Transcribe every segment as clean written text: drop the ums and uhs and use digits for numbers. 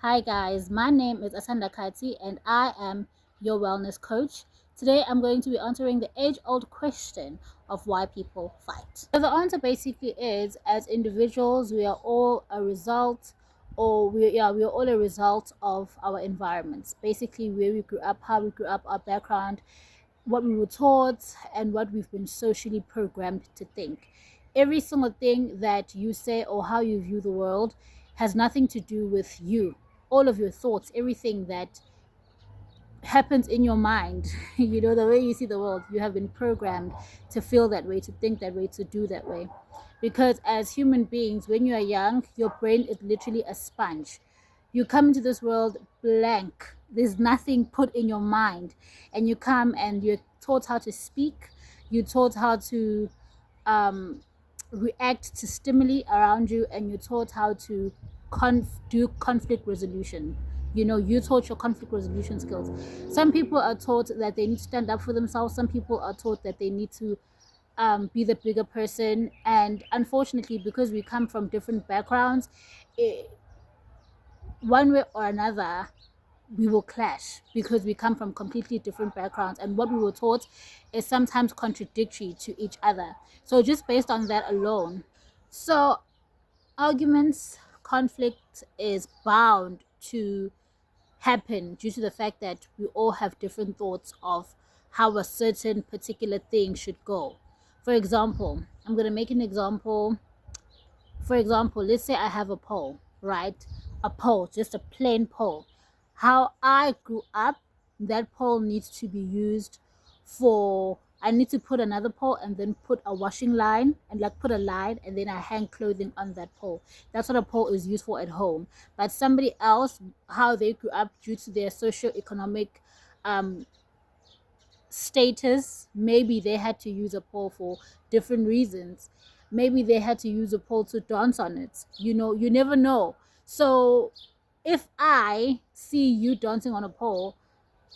Hi guys, my name is Asanda Kati and I am your wellness coach. Today I'm going to be answering the age-old question of why people fight. So the answer basically is, as individuals, we are all a result we are all a result of our environments. Basically where we grew up, how we grew up, our background, what we were taught, and what we've been socially programmed to think. Every single thing that you say or how you view the world has nothing to do with you. All of your thoughts, everything that happens in your mind, the way you see the world, you have been programmed to feel that way, to think that way, to do that way. Because as human beings, when you are young, your brain is literally a sponge. You come into this world blank. There's nothing put in your mind. And you come and you're taught how to speak. You're taught how to um, react to stimuli around you, and you're taught how to do conflict resolution. You taught your conflict resolution skills. Some people are taught that they need to stand up for themselves. Some people are taught that they need to be the bigger person. And unfortunately, because we come from different backgrounds, one way or another, we will clash because we come from completely different backgrounds, and what we were taught is sometimes contradictory to each other. So just based on that alone, so arguments, conflict is bound to happen due to the fact that we all have different thoughts of how a certain particular thing should go. For example, I'm going to make an example. For example, let's say I have a pole, right? A pole, just a plain pole. How I grew up, that pole needs to be used for, I need to put another pole and then put a washing line and like put a line, and then I hang clothing on that pole. That's what a pole is used for at home. But somebody else, how they grew up due to their socio-economic um status, maybe they had to use a pole for different reasons. Maybe they had to use a pole to dance on it. You never know. So if I see you dancing on a pole,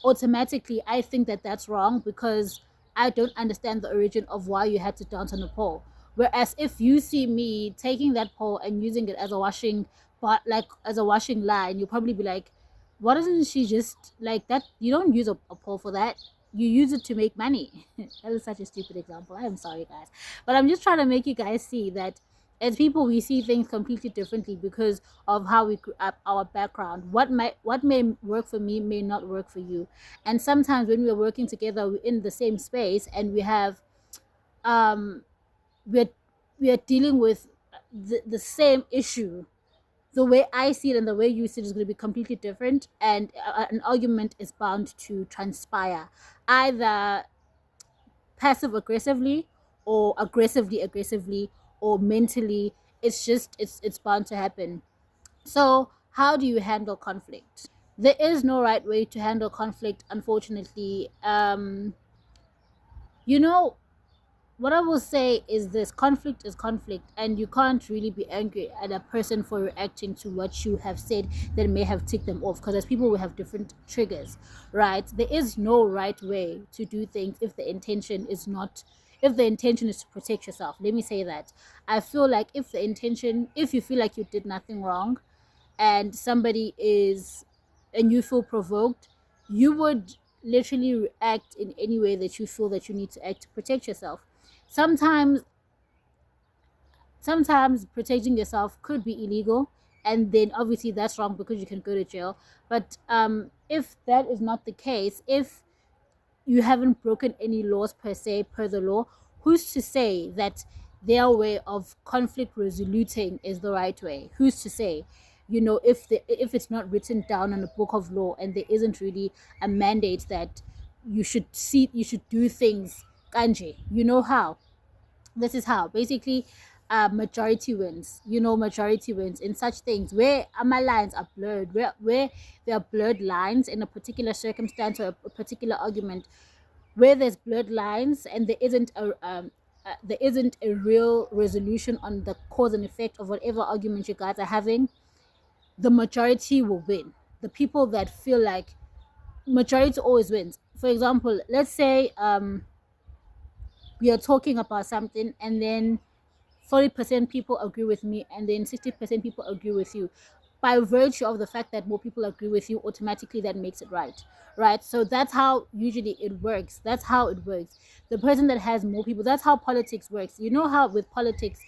automatically I think that that's wrong because I don't understand the origin of why you had to dance on a pole. Whereas if you see me taking that pole and using it as a washing, but like as a washing line, you'll probably be like, why doesn't she just like that? You don't use a pole for that. You use it to make money. That is such a stupid example. I am sorry, guys, but I'm just trying to make you guys see that as people we see things completely differently because of how we grew up, our background. What may work for me may not work for you. And sometimes when we're working together, we're in the same space and we have um we're we're dealing with the same issue. The way I see it and the way you see it is going to be completely different, and an argument is bound to transpire, either passive aggressively or aggressively or mentally. It's bound to happen. So how do you handle conflict? There is no right way to handle conflict, unfortunately. You know, what I will say is this: conflict is conflict, and you can't really be angry at a person for reacting to what you have said that may have ticked them off, because as people we have different triggers, right? There is no right way to do things if the intention is to protect yourself. Let me say that. I feel like if you feel like you did nothing wrong and somebody is and you feel provoked, you would literally react in any way that you feel that you need to act to protect yourself. Sometimes sometimes protecting yourself could be illegal, and then obviously that's wrong because you can go to jail. But if that is not the case, if you haven't broken any laws per se, per the law, who's to say that their way of conflict resoluting is the right way? Who's to say? If it's not written down in a book of law, and there isn't really a mandate that you should do things kanji. You know how? This is how basically majority wins. Majority wins in such things where my lines are blurred, where there are blurred lines in a particular circumstance or a particular argument. Where there's blurred lines and there isn't a real resolution on the cause and effect of whatever argument you guys are having, the majority will win. The people that feel like majority always wins. For example, let's say we are talking about something, and then 40% people agree with me, and then 60% people agree with you. by virtue of the fact that more people agree with you, automatically that makes it right? So that's how usually it works. That's how it works. The person that has more people, that's how politics works. You know how with politics,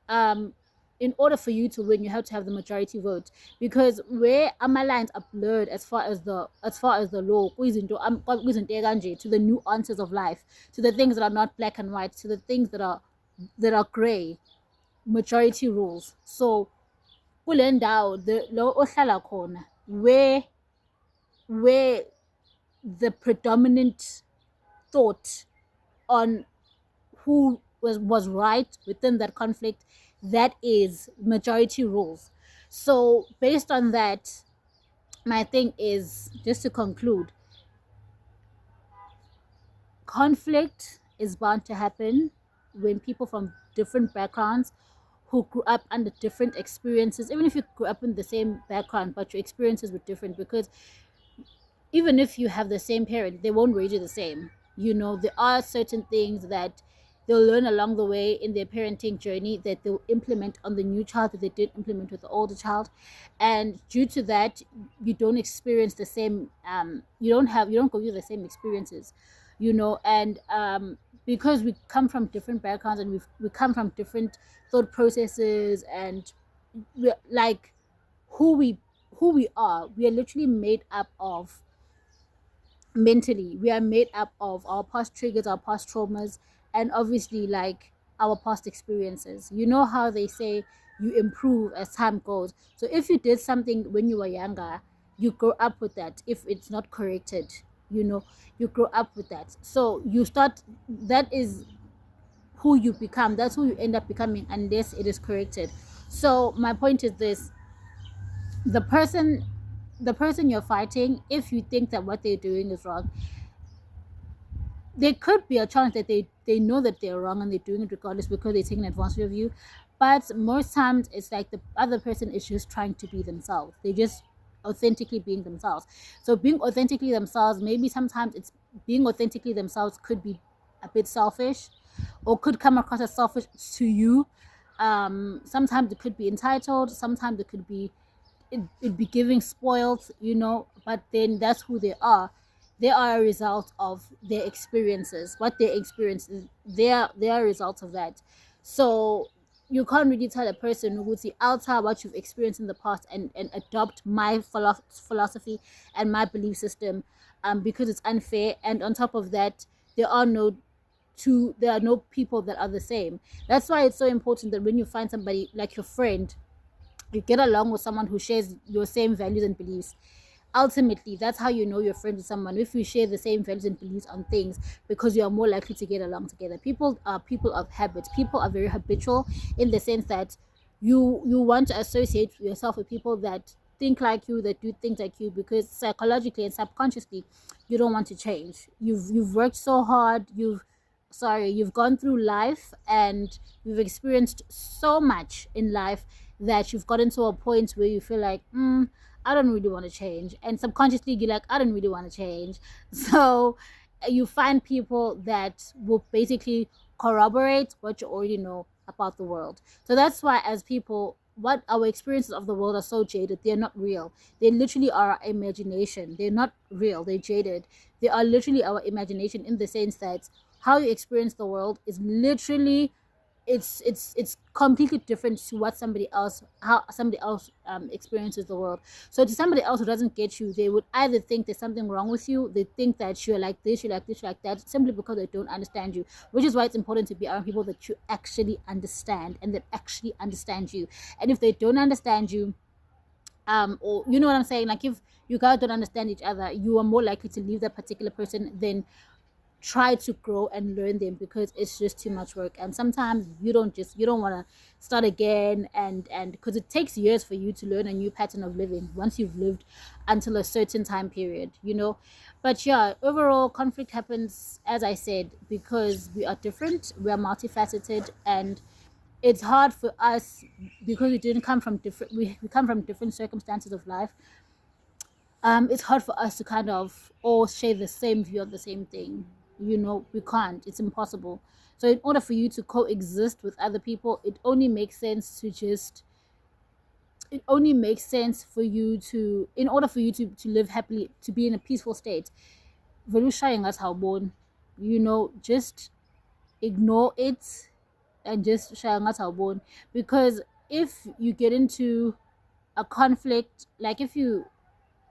um in order for you to win, you have to have the majority vote, because where our lines are blurred as far as the law, to the nuances of life, to the things that are not black and white, to the things that are gray, majority rules. So kule ndawo lo ohlala khona, where the predominant thought on who was right within that conflict, that is majority rules. So based on that, my thing is, just to conclude, conflict is bound to happen when people from different backgrounds, who grew up under different experiences, even if you grew up in the same background but your experiences were different, because even if you have the same parent, they won't raise you the same. There are certain things that they'll learn along the way in their parenting journey that they'll implement on the new child that they did implement with the older child. And due to that, you don't experience the same, you don't go through the same experiences, and because we come from different backgrounds, and we come from different thought processes, and we're like, who we are, we are literally made up of, mentally, we are made up of our past triggers, our past traumas, and obviously, like, our past experiences. You know how they say you improve as time goes. So if you did something when you were younger, you grow up with that. If it's not corrected, you grow up with that. So you start, that is who you become, that's who you end up becoming, unless it is corrected. So my point is this: the person you're fighting, if you think that what they're doing is wrong, there could be a chance that they know that they're wrong and they're doing it regardless, because they're taking advantage of you. But most times it's like the other person is just trying to be themselves. They're just authentically being themselves. So being authentically themselves, maybe sometimes it's being authentically themselves could be a bit selfish, or could come across as selfish to you. Sometimes it could be entitled, sometimes it'd be giving spoiled, but then that's who they are. They are a result of their experiences. What they experience, they are a result of that. So you can't really tell a person who would see alter what you've experienced in the past, and adopt my philosophy and my belief system, because it's unfair. And on top of that, there are no there are no people that are the same. That's why it's so important that when you find somebody like your friend, you get along with someone who shares your same values and beliefs. Ultimately, that's how you know you're friends with someone, if you share the same values and beliefs on things, because you are more likely to get along together. People are people of habits. People are very habitual, in the sense that you want to associate yourself with people that think like you, that do things like you, because psychologically and subconsciously you don't want to change. You've worked so hard, you've gone through life, and you've experienced so much in life, that you've gotten to a point where you feel like, I don't really want to change. And subconsciously you're like, I don't really want to change. So you find people that will basically corroborate what you already know about the world. So that's why, as people, what our experiences of the world are so jaded. They're not real. They literally are our imagination. They're not real. They're jaded. They are literally our imagination, in the sense that how you experience the world is literally, it's completely different to what how somebody else experiences the world. So to somebody else who doesn't get you, they would either think there's something wrong with you, they think that you're like this, you're like this, you're like that, simply because they don't understand you. Which is why it's important to be around people that you actually understand, and that actually understand you. And if they don't understand you, or you know what I'm saying, like, if you guys don't understand each other, you are more likely to leave that particular person than try to grow and learn them, because it's just too much work. And sometimes you don't want to start again, and because it takes years for you to learn a new pattern of living once you've lived until a certain time period. But yeah, overall, conflict happens, as I said, because we are different, we are multifaceted, and it's hard for us, because we didn't come from different we come from different circumstances of life. It's hard for us to kind of all share the same view of the same thing. We can't. It's impossible. So in order for you to coexist with other people, it only makes sense to just it only makes sense for you to, in order for you to live happily, to be in a peaceful state. Velusha us how born, just ignore it and just shayang us how born. Because if you get into a conflict, like if you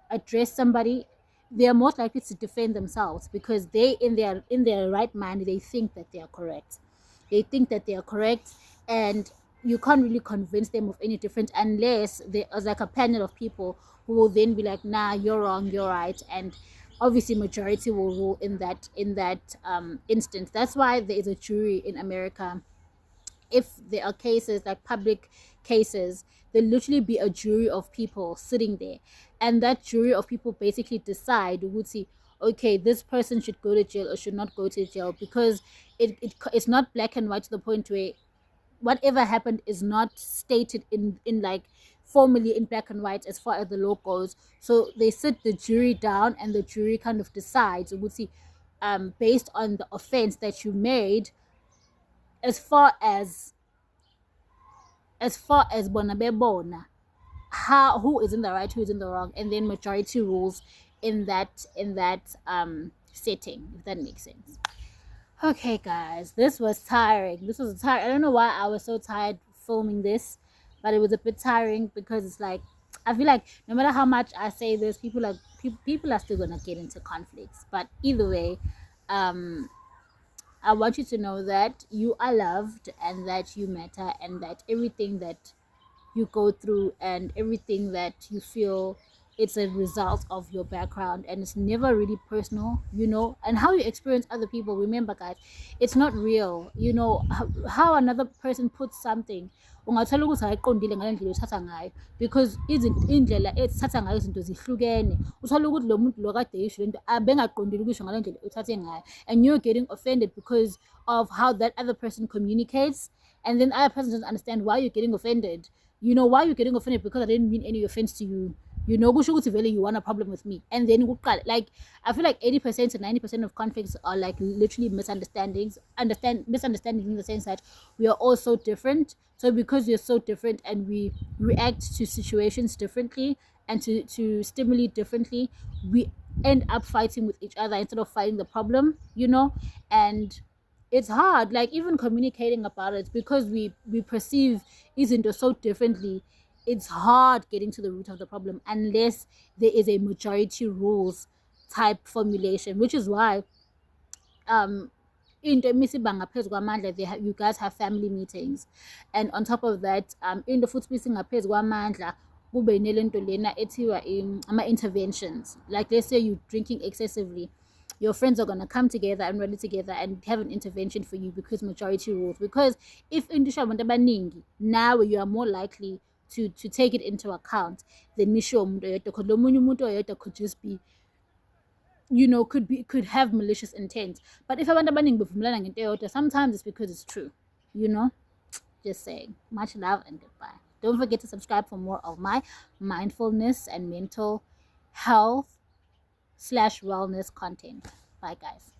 address somebody, they are most likely to defend themselves because they in their right mind, they think that they are correct. They think that they are correct, and you can't really convince them of any different unless there's like a panel of people who will then be like, nah, you're wrong, you're right. And obviously majority will rule in that instance. That's why there is a jury in America. If there are cases like public cases, there literally be a jury of people sitting there, and that jury of people basically decide, would see, okay, this person should go to jail or should not go to jail, because it's not black and white to the point where whatever happened is not stated in like formally in black and white as far as the law goes. So they sit the jury down, and the jury kind of decides, would see, based on the offense that you made, as far as bona bona, how, who is in the right, who is in the wrong, and then majority rules in that setting, if that makes sense. Okay, guys, this was tiring. I don't know why I was so tired filming this, but it was a bit tiring because it's like, I feel like no matter how much I say this, people are still gonna get into conflicts. But either way, I want you to know that you are loved and that you matter, and that everything that you go through and everything that you feel, it's a result of your background, and it's never really personal, and how you experience other people. Remember, guys, it's not real. How another person puts something, ungathola ukuthi ayiqondile ngale ndlela uthatha ngayo, because indlela ethatha ngayo izinto zihlukene. Uthola ukuthi lo muntu lo kade yisho lento abengaqondile ukuyisho ngale ndlela uthathe ngayo, and you're getting offended because of how that other person communicates, and then other person doesn't understand why you're getting offended. Why you're getting offended? Because I didn't mean any offense to you. Kusho ukuthi vele you want a problem with me. And then like, I feel like 80% to 90% of conflicts are like literally misunderstandings in the sense that we are all so different. So because we're so different and we react to situations differently and to stimuli differently, we end up fighting with each other instead of fighting the problem. And it's hard, like even communicating about it, because we perceive izinto so differently. It's hard getting to the root of the problem unless there is a majority rules type formulation, which is why into emisiba ngaphezu kwamandla, you guys have family meetings, and on top of that, into futhi singaphezu kwamandla kube nelento lena ethiwa ama-interventions. Like, let's say you're drinking excessively, your friends are going to come together and rally together and have an intervention for you, because majority rules. Because if indisha abantu abaningi, now you are more likely to take it into account than nisho umuntu oyedwa, because lo munye umuntu oyedwa could just be, could have malicious intent. But if abantu abaningi bevumelana ngento eyodwa, sometimes it's because it's true. Just saying. Much love and goodbye. Don't forget to subscribe for more of my mindfulness and mental health /wellness content. Bye, guys.